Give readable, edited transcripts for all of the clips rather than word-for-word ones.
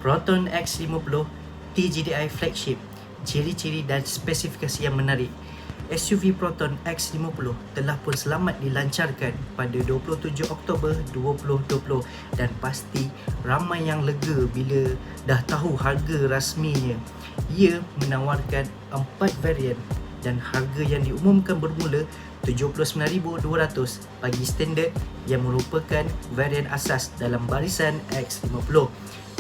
Proton X50 TGDI Flagship. Ciri-ciri dan spesifikasi yang menarik. SUV Proton X50 telah pun selamat dilancarkan pada 27 Oktober 2020 dan pasti ramai yang lega bila dah tahu harga rasminya. Ia menawarkan 4 varian dan harga yang diumumkan bermula RM79,200 bagi standard yang merupakan varian asas dalam barisan X50.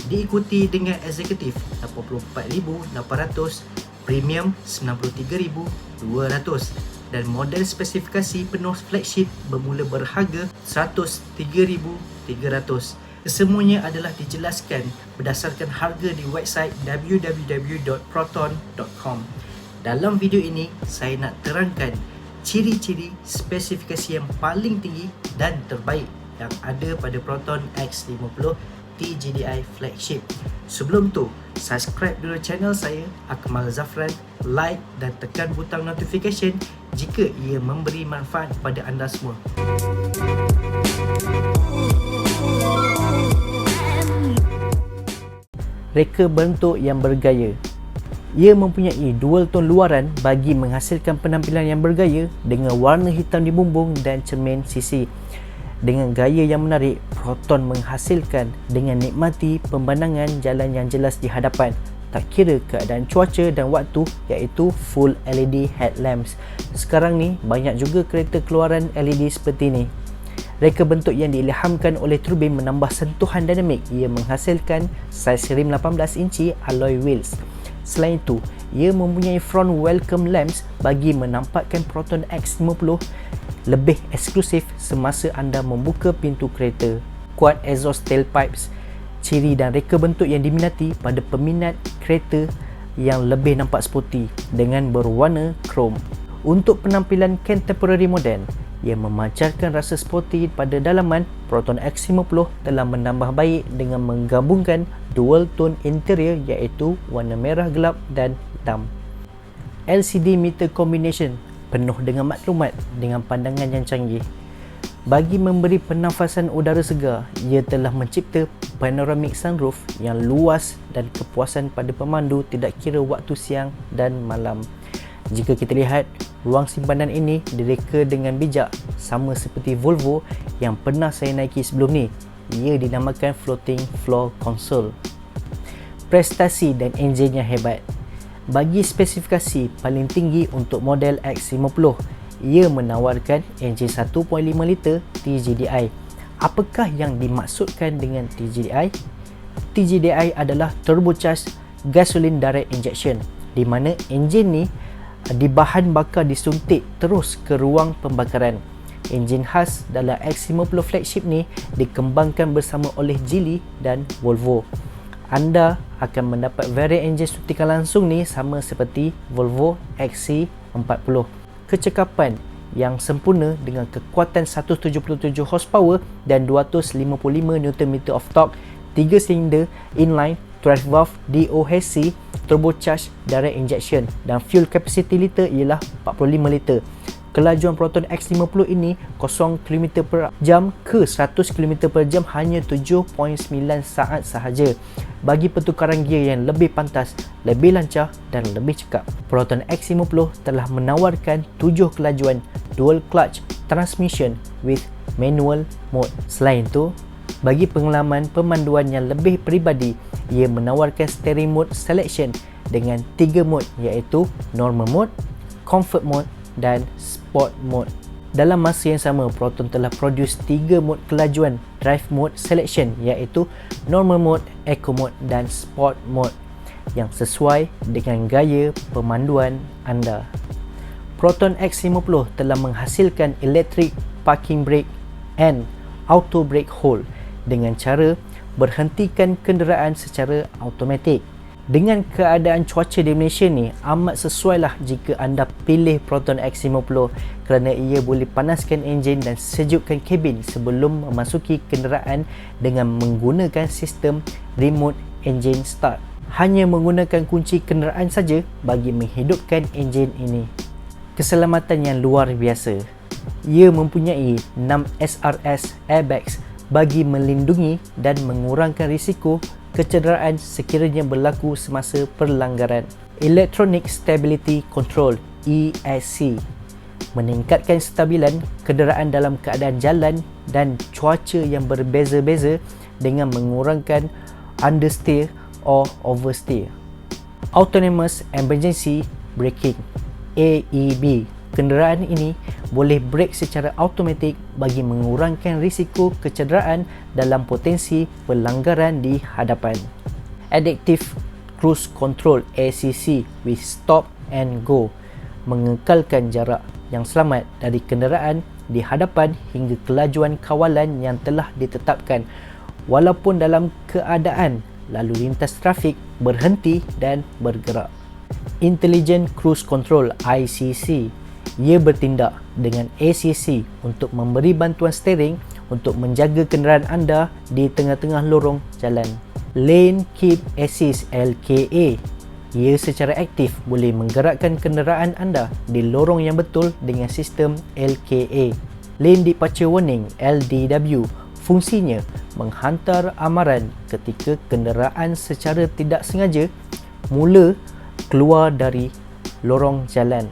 Diikuti dengan eksekutif RM84,800, premium RM93,200 dan model spesifikasi penuh flagship bermula berharga RM103,300. Kesemuanya adalah dijelaskan berdasarkan harga di website www.proton.com. Dalam video ini, saya nak terangkan ciri-ciri spesifikasi yang paling tinggi dan terbaik yang ada pada Proton X50 TGDI Flagship. Sebelum tu, subscribe dulu channel saya, Akmal Zafran, like dan tekan butang notification jika ia memberi manfaat kepada anda semua. Reka bentuk yang bergaya. Ia mempunyai dual tone luaran bagi menghasilkan penampilan yang bergaya dengan warna hitam di bumbung dan cermin sisi. Dengan gaya yang menarik, Proton menghasilkan dengan nikmati pemandangan jalan yang jelas di hadapan, tak kira keadaan cuaca dan waktu, iaitu full LED headlamps. Sekarang ni banyak juga kereta keluaran LED seperti ni. Reka bentuk yang diilhamkan oleh turbin menambah sentuhan dinamik. Ia menghasilkan saiz rim 18 inci alloy wheels. Selain itu, ia mempunyai front welcome lamps bagi menampakkan Proton X50 lebih eksklusif semasa anda membuka pintu kereta. Quad exhaust tailpipes, ciri dan reka bentuk yang diminati pada peminat kereta yang lebih nampak sporty dengan berwarna krom. Untuk penampilan contemporary modern, ia memancarkan rasa sporty pada dalaman. Proton X50 telah menambah baik dengan menggabungkan dual tone interior iaitu warna merah gelap dan hitam. LCD meter combination penuh dengan maklumat dengan pandangan yang canggih. Bagi memberi pernafasan udara segar, ia telah mencipta panoramic sunroof yang luas dan kepuasan pada pemandu tidak kira waktu siang dan malam. Jika kita lihat, ruang simpanan ini direka dengan bijak, sama seperti Volvo yang pernah saya naiki sebelum ni. Ia dinamakan floating floor console. Prestasi dan enjin yang hebat. Bagi spesifikasi paling tinggi untuk model X50, ia menawarkan enjin 1.5 liter TGDI. Apakah yang dimaksudkan dengan TGDI? TGDI adalah turbocharged gasoline direct injection, di mana enjin ni di bahan bakar disuntik terus ke ruang pembakaran. Enjin khas dalam X50 flagship ni dikembangkan bersama oleh Geely dan Volvo. Anda akan mendapat varian enjin suntikan langsung ni sama seperti Volvo XC40. Kecekapan yang sempurna dengan kekuatan 177 horsepower dan 255 Nm of torque, 3 silinder inline 12 valve DOHC turbocharged direct injection dan fuel capacity liter ialah 45 liter. Kelajuan Proton X50 ini 0 km per jam ke 100 km per jam hanya 7.9 saat sahaja. Bagi pertukaran gear yang lebih pantas, lebih lancar dan lebih cekap, Proton X50 telah menawarkan 7 kelajuan dual clutch transmission with manual mode. Selain itu, bagi pengalaman pemanduan yang lebih peribadi, ia menawarkan steering mode selection dengan 3 mode iaitu normal mode, comfort mode dan sport mode. Dalam masa yang sama, Proton telah produce 3 mode kelajuan drive mode selection iaitu normal mode, eco mode dan sport mode yang sesuai dengan gaya pemanduan anda. Proton X50 telah menghasilkan electric parking brake and auto brake hold dengan cara berhentikan kenderaan secara automatik. Dengan keadaan cuaca di Malaysia ni, amat sesuailah jika anda pilih Proton X50 kerana ia boleh panaskan enjin dan sejukkan kabin sebelum memasuki kenderaan dengan menggunakan sistem remote engine start. Hanya menggunakan kunci kenderaan saja bagi menghidupkan enjin ini. Keselamatan yang luar biasa. Ia mempunyai 6 SRS airbags bagi melindungi dan mengurangkan risiko kecederaan sekiranya berlaku semasa perlanggaran. Electronic Stability Control (ESC) meningkatkan stabilan kenderaan dalam keadaan jalan dan cuaca yang berbeza-beza dengan mengurangkan understeer or oversteer. Autonomous Emergency Braking (AEB). Kenderaan ini boleh brake secara automatik bagi mengurangkan risiko kecederaan dalam potensi pelanggaran di hadapan. Adaptive Cruise Control (ACC) with Stop and Go mengekalkan jarak yang selamat dari kenderaan di hadapan hingga kelajuan kawalan yang telah ditetapkan walaupun dalam keadaan lalu lintas trafik berhenti dan bergerak. Intelligent Cruise Control (ICC) ia bertindak dengan ACC untuk memberi bantuan steering untuk menjaga kenderaan anda di tengah-tengah lorong jalan. Lane Keep Assist (LKA) ia secara aktif boleh menggerakkan kenderaan anda di lorong yang betul dengan sistem LKA. Lane Departure Warning (LDW) fungsinya menghantar amaran ketika kenderaan secara tidak sengaja mula keluar dari lorong jalan.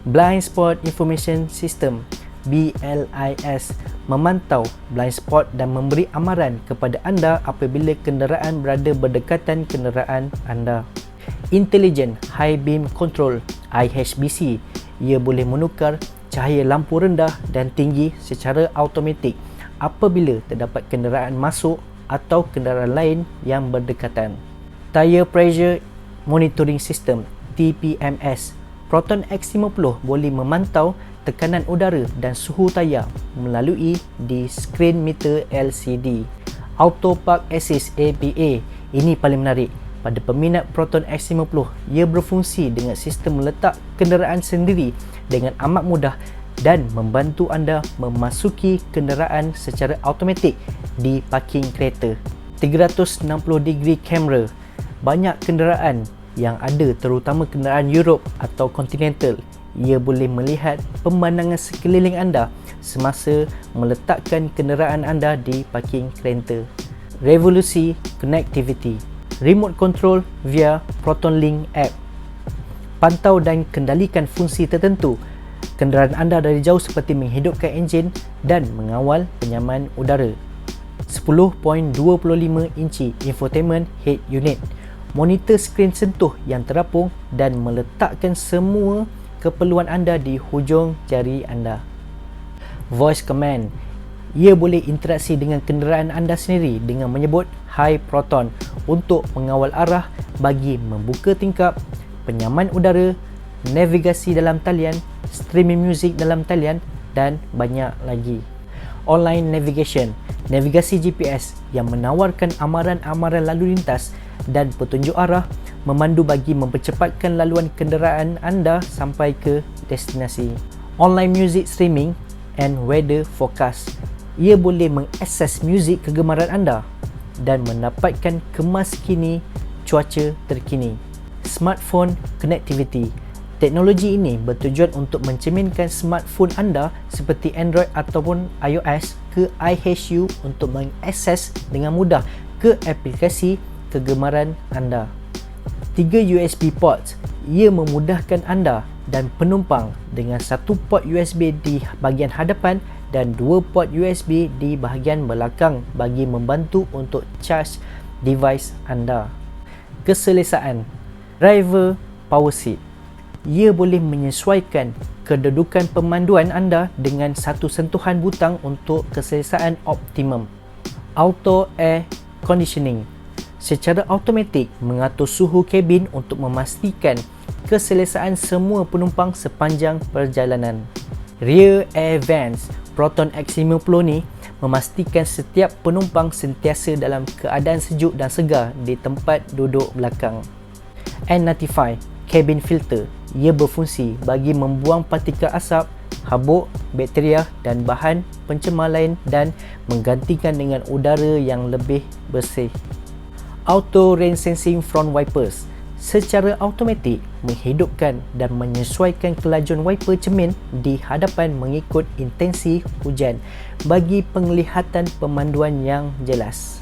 Blind Spot Information System (BLIS) memantau blind spot dan memberi amaran kepada anda apabila kenderaan berada berdekatan kenderaan anda. Intelligent High Beam Control (IHBC) ia boleh menukar cahaya lampu rendah dan tinggi secara automatik apabila terdapat kenderaan masuk atau kenderaan lain yang berdekatan. Tire Pressure Monitoring System (TPMS) Proton X50 boleh memantau tekanan udara dan suhu tayar melalui di screen meter LCD. Auto Park Assist (APA) ini paling menarik. Pada peminat Proton X50, ia berfungsi dengan sistem meletak kenderaan sendiri dengan amat mudah dan membantu anda memasuki kenderaan secara automatik di parking kereta. 360 degree kamera. Banyak kenderaan yang ada, terutama kenderaan Europe atau Continental, ia boleh melihat pemandangan sekeliling anda semasa meletakkan kenderaan anda di parking kereta. Revolusi Connectivity. Remote Control via Proton Link App. Pantau dan kendalikan fungsi tertentu kenderaan anda dari jauh seperti menghidupkan enjin dan mengawal penyaman udara. 10.25 inci Infotainment Head Unit. Monitor skrin sentuh yang terapung dan meletakkan semua keperluan anda di hujung jari anda. Voice Command. Ia boleh interaksi dengan kenderaan anda sendiri dengan menyebut Hi Proton untuk mengawal arah bagi membuka tingkap, penyaman udara, navigasi dalam talian, streaming muzik dalam talian dan banyak lagi. Online Navigation. Navigasi GPS yang menawarkan amaran-amaran lalu lintas dan petunjuk arah, memandu bagi mempercepatkan laluan kenderaan anda sampai ke destinasi. Online Music Streaming and Weather Forecast. Ia boleh mengakses muzik kegemaran anda dan mendapatkan kemas kini cuaca terkini. Smartphone Connectivity. Teknologi ini bertujuan untuk mencerminkan smartphone anda seperti Android ataupun iOS ke iHSU untuk mengakses dengan mudah ke aplikasi kegemaran anda. 3 USB ports. Ia memudahkan anda dan penumpang dengan satu port USB di bahagian hadapan dan 2 port USB di bahagian belakang bagi membantu untuk charge device anda. Keselesaan. Driver Power Seat. Ia boleh menyesuaikan kedudukan pemanduan anda dengan satu sentuhan butang untuk keselesaan optimum. Auto Air Conditioning. Secara automatik mengatur suhu kabin untuk memastikan keselesaan semua penumpang sepanjang perjalanan. Rear Air Vents. Proton X50 ni memastikan setiap penumpang sentiasa dalam keadaan sejuk dan segar di tempat duduk belakang. N95 Cabin Filter. Ia berfungsi bagi membuang partikel asap, habuk, bakteria dan bahan pencemar lain dan menggantikan dengan udara yang lebih bersih. Auto Rain Sensing Front Wipers. Secara automatik menghidupkan dan menyesuaikan kelajuan wiper cermin di hadapan mengikut intensi hujan bagi penglihatan pemanduan yang jelas.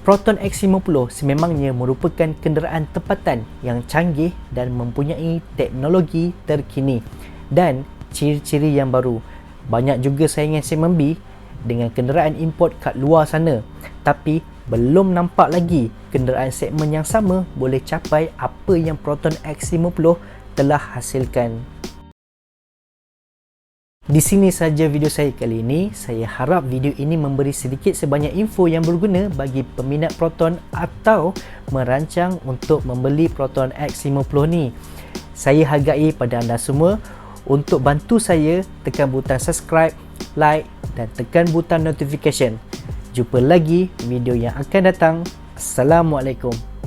Proton X50 sememangnya merupakan kenderaan tempatan yang canggih dan mempunyai teknologi terkini dan ciri-ciri yang baru. Banyak juga saingan segmen B dengan kenderaan import kat luar sana, tapi belum nampak lagi kenderaan segmen yang sama boleh capai apa yang Proton X50 telah hasilkan. Di sini saja video saya kali ini. Saya harap video ini memberi sedikit sebanyak info yang berguna bagi peminat Proton atau merancang untuk membeli Proton X50 ni. Saya hargai pada anda semua. Untuk bantu saya, tekan butang subscribe, like dan tekan butang notification. Jumpa lagi video yang akan datang. Assalamualaikum.